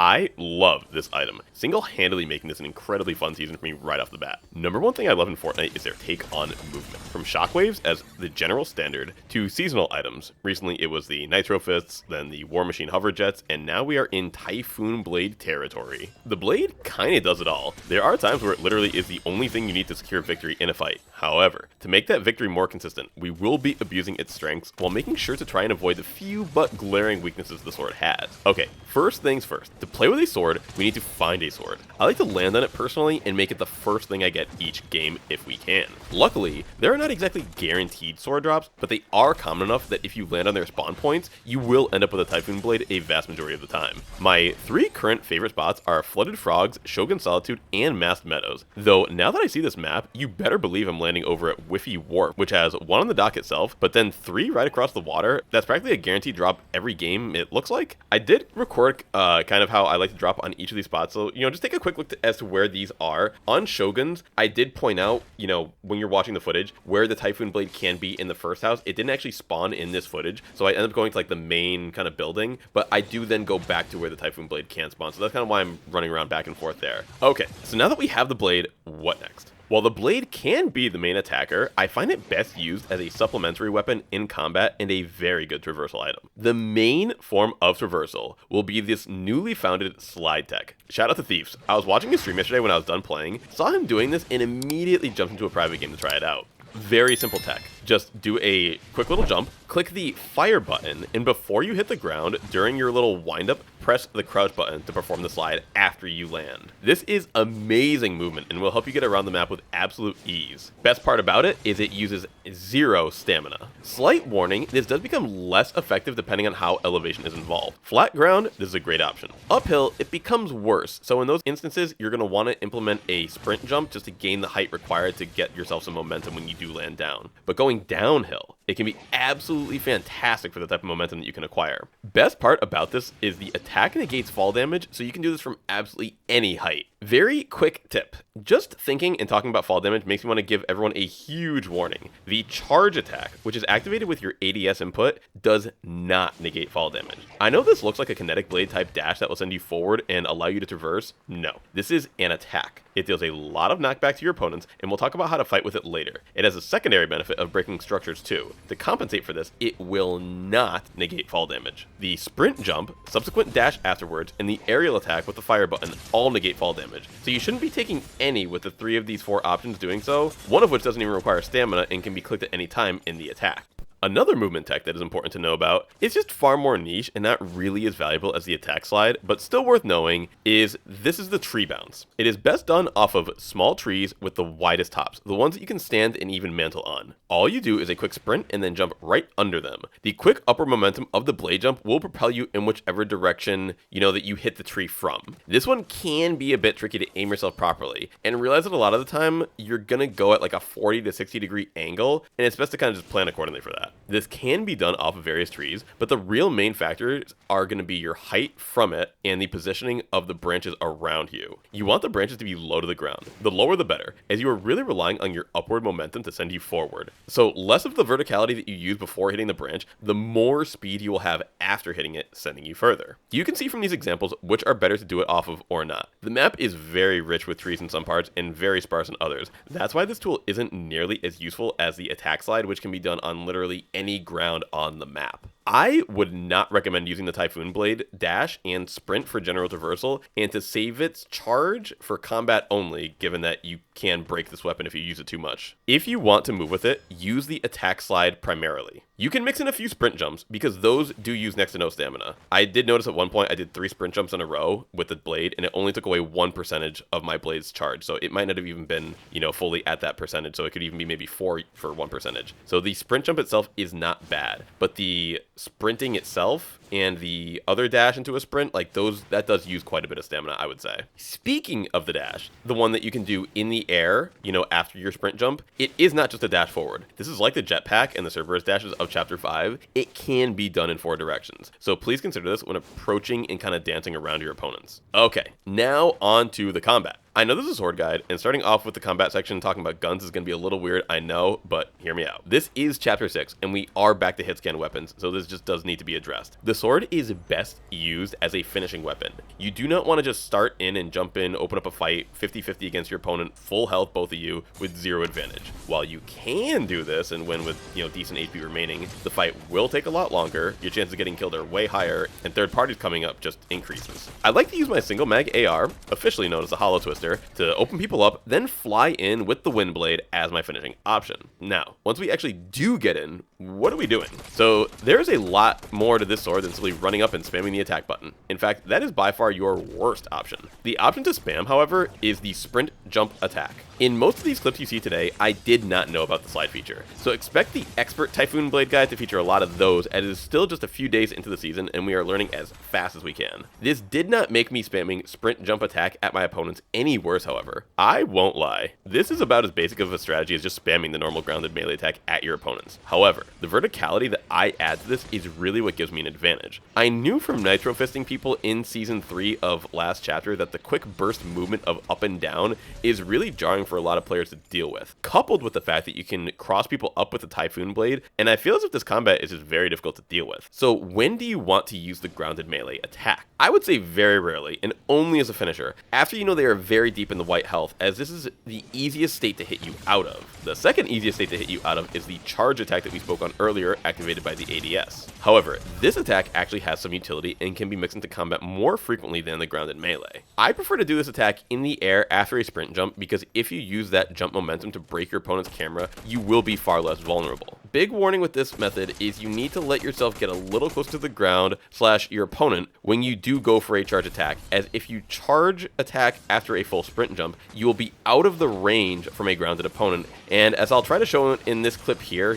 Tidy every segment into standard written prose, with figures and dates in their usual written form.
I love this item, single-handedly making this an incredibly fun season for me right off the bat. Number one thing I love in Fortnite is their take on movement. From shockwaves as the general standard to seasonal items. Recently it was the Nitro Fists, then the War Machine Hover Jets, and now we are in Typhoon Blade territory. The Blade kinda does it all. There are times where it literally is the only thing you need to secure victory in a fight. However, to make that victory more consistent, we will be abusing its strengths while making sure to try and avoid the few but glaring weaknesses the sword has. Okay, first things first. To play with a sword, we need to find a sword. I like to land on it personally and make it the first thing I get each game if we can. Luckily, there are not exactly guaranteed sword drops, but they are common enough that if you land on their spawn points, you will end up with a Typhoon Blade a vast majority of the time. My 3 current favorite spots are Flooded Frogs, Shogun Solitude, and Masked Meadows. Though, now that I see this map, you better believe I'm landing over at Whiffy Warp, which has 1 on the dock itself, but then 3 right across the water. That's practically a guaranteed drop every game, it looks like. I did record kind of how I like to drop on each of these spots, so, just take a quick look as to where these are. On Shoguns, I did point out, when you're watching the footage, where the Typhoon Blade can be in the first house. It didn't actually spawn in this footage, so I ended up going to like the main kind of building, but I do then go back to where the Typhoon Blade can spawn, so that's kind of why I'm running around back and forth there. Okay, so now that we have the Blade, what next? While the Blade can be the main attacker, I find it best used as a supplementary weapon in combat and a very good traversal item. The main form of traversal will be this newly founded slide tech. Shout out to Thieves. I was watching his stream yesterday when I was done playing, saw him doing this, and immediately jumped into a private game to try it out. Very simple tech. Just do a quick little jump, click the fire button, and before you hit the ground, during your little windup, press the crouch button to perform the slide after you land. This is amazing movement and will help you get around the map with absolute ease. Best part about it is it uses 0 stamina. Slight warning, this does become less effective depending on how elevation is involved. Flat ground, this is a great option. Uphill, it becomes worse, so in those instances, you're going to want to implement a sprint jump just to gain the height required to get yourself some momentum when you do land down. But going downhill, it can be absolutely fantastic for the type of momentum that you can acquire. Best part about this is the attack negates fall damage, so you can do this from absolutely any height. Very quick tip. Just thinking and talking about fall damage makes me want to give everyone a huge warning. The charge attack, which is activated with your ADS input, does not negate fall damage. I know this looks like a kinetic blade type dash that will send you forward and allow you to traverse. No, this is an attack. It deals a lot of knockback to your opponents, and we'll talk about how to fight with it later. It has a secondary benefit of breaking structures too. To compensate for this, it will not negate fall damage. The sprint jump, subsequent dash afterwards, and the aerial attack with the fire button all negate fall damage. So you shouldn't be taking any with the 3 of these 4 options doing so, one of which doesn't even require stamina and can be clicked at any time in the attack. Another movement tech that is important to know about, it's just far more niche and not really as valuable as the attack slide, but still worth knowing, is this is the tree bounce. It is best done off of small trees with the widest tops, the ones that you can stand and even mantle on. All you do is a quick sprint and then jump right under them. The quick upper momentum of the blade jump will propel you in whichever direction, that you hit the tree from. This one can be a bit tricky to aim yourself properly, and realize that a lot of the time, you're gonna go at like a 40 to 60 degree angle, and it's best to kind of just plan accordingly for that. This can be done off of various trees, but the real main factors are going to be your height from it and the positioning of the branches around you. You want the branches to be low to the ground. The lower the better, as you are really relying on your upward momentum to send you forward. So less of the verticality that you use before hitting the branch, the more speed you will have after hitting it, sending you further. You can see from these examples which are better to do it off of or not. The map is very rich with trees in some parts and very sparse in others. That's why this tool isn't nearly as useful as the attack slide, which can be done on literally any ground on the map. I would not recommend using the Typhoon Blade dash and sprint for general traversal, and to save its charge for combat only, given that you can break this weapon if you use it too much. If you want to move with it, use the attack slide primarily. You can mix in a few sprint jumps, because those do use next to no stamina. I did notice at one point I did 3 sprint jumps in a row with the blade, and it only took away 1% of my blade's charge, so it might not have even been, fully at that percentage, so it could even be maybe 4 for 1%. So the sprint jump itself is not bad, but the sprinting itself and the other dash into a sprint, that does use quite a bit of stamina, I would say. Speaking of the dash, the one that you can do in the air, after your sprint jump, it is not just a dash forward. This is like the jetpack and the Cerberus dashes of Chapter 5. It can be done in 4 directions. So please consider this when approaching and kind of dancing around your opponents. Okay, now on to the combat. I know this is a sword guide, and starting off with the combat section talking about guns is going to be a little weird, I know, but hear me out. This is Chapter 6, and we are back to hit scan weapons, so this just does need to be addressed. The sword is best used as a finishing weapon. You do not want to just start in and jump in, open up a fight, 50-50 against your opponent, full health, both of you, with 0 advantage. While you can do this and win with, decent HP remaining, the fight will take a lot longer, your chances of getting killed are way higher, and third parties coming up just increases. I like to use my single mag AR, officially known as the Hollow Twister, to open people up, then fly in with the Wind Blade as my finishing option. Now, once we actually do get in, what are we doing? So there's a lot more to this sword than simply running up and spamming the attack button. In fact, that is by far your worst option. The option to spam, however, is the sprint jump attack. In most of these clips you see today, I did not know about the slide feature, so expect the expert Typhoon blade guide to feature a lot of those, as it is still just a few days into the season and we are learning as fast as we can. This did not make me spamming sprint jump attack at my opponents any worse, however. I won't lie, this is about as basic of a strategy as just spamming the normal grounded melee attack at your opponents. However, the verticality that I add to this is really what gives me an advantage. I knew from nitro fisting people in Season 3 of last chapter that the quick burst movement of up and down is really jarring for a lot of players to deal with, coupled with the fact that you can cross people up with the Typhoon blade, and I feel as if this combat is just very difficult to deal with. So when do you want to use the grounded melee attack? I would say very rarely, and only as a finisher, after you know they are very deep in the white health, as this is the easiest state to hit you out of. The second easiest state to hit you out of is the charge attack that we spoke on earlier, activated by the ADS. However, this attack actually has some utility and can be mixed into combat more frequently than the grounded melee. I prefer to do this attack in the air after a sprint jump, because if you use that jump momentum to break your opponent's camera, you will be far less vulnerable. Big warning with this method is you need to let yourself get a little close to the ground / your opponent when you do go for a charge attack, as if you charge attack after a full sprint jump, you will be out of the range from a grounded opponent. And as I'll try to show in this clip here,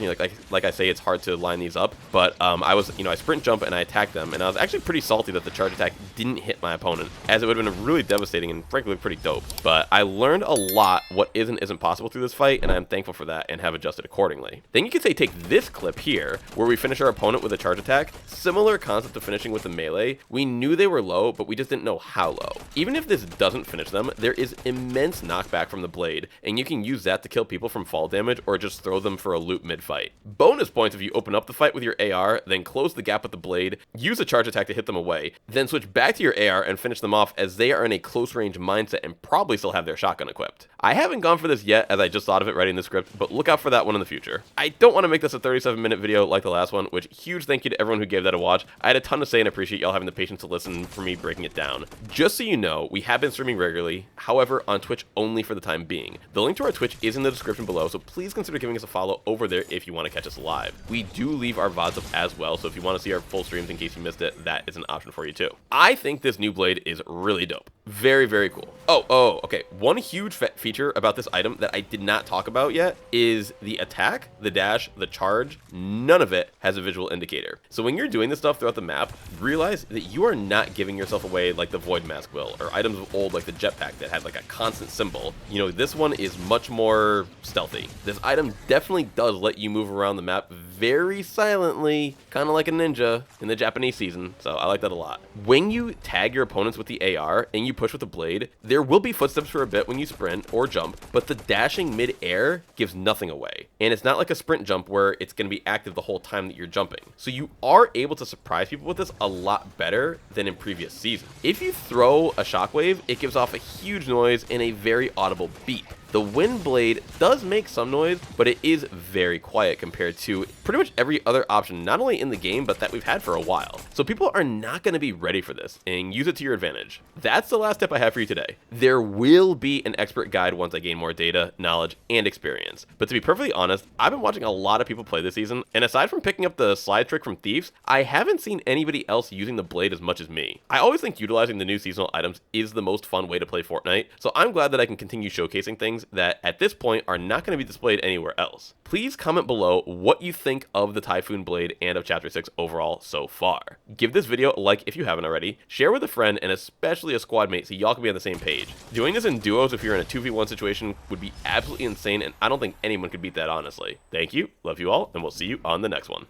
like I say, it's hard to line these up, but I sprint jump and I attacked them, and I was actually pretty salty that the charge attack didn't hit my opponent, as it would have been really devastating and frankly pretty dope. But I learned a lot what isn't possible through this fight, and I'm thankful for that and have adjusted accordingly. Then you could say take this clip here, where we finish our opponent with a charge attack. Similar concept to finishing with the melee. We knew they were low, but we just didn't know how low. Even if this doesn't finish them, there is immense knockback from the blade, and you can use that to kill people from fall damage or just throw them for a loop mid-fight. Bonus points if you open up the fight with your AR, then close the gap with the blade, use a charge attack to hit them away, then switch back to your AR and finish them off, as they are in a close range mindset and probably still have their shotgun equipped. I haven't gone for this yet, as I just thought of it writing the script, but look out for that one in the future. I don't want to make this a 37-minute video like the last one, which huge thank you to everyone who gave that a watch. I had a ton to say and appreciate y'all having the patience to listen for me breaking it down. Just so you know, we have been streaming regularly, however on Twitch only for the time being. The link to our Twitch is in the description below, so please consider giving us a follow over there if you want to catch us live. We do leave our VODs up as well, so if you want to see our full streams in case you missed it, that is an option for you too. I think this new blade is really dope. Very, very cool. Okay. One huge feature about this item that I did not talk about yet is the attack, the dash, the charge. None of it has a visual indicator. So when you're doing this stuff throughout the map, realize that you are not giving yourself away like the Void Mask will, or items of old like the jetpack that had like a constant symbol. This one is much more stealthy. This item definitely does let you move around the map very silently, kind of like a ninja in the Japanese season, so I like that a lot. When you tag your opponents with the AR and you push with the blade, there will be footsteps for a bit when you sprint or jump, but the dashing mid-air gives nothing away. And it's not like a sprint jump where it's going to be active the whole time that you're jumping. So you are able to surprise people with this a lot better than in previous seasons. If you throw a shockwave, it gives off a huge noise and a very audible beep. The wind blade does make some noise, but it is very quiet compared to pretty much every other option, not only in the game, but that we've had for a while. So people are not going to be ready for this, and use it to your advantage. That's the last tip I have for you today. There will be an expert guide once I gain more data, knowledge, and experience. But to be perfectly honest, I've been watching a lot of people play this season, and aside from picking up the slide trick from Thieves, I haven't seen anybody else using the blade as much as me. I always think utilizing the new seasonal items is the most fun way to play Fortnite, so I'm glad that I can continue showcasing things that at this point are not going to be displayed anywhere else. Please comment below what you think of the Typhoon blade and of Chapter 6 overall so far. Give this video a like if you haven't already, share with a friend and especially a squad mate so y'all can be on the same page. Doing this in duos if you're in a 2v1 situation would be absolutely insane, and I don't think anyone could beat that honestly. Thank you, love you all, and we'll see you on the next one.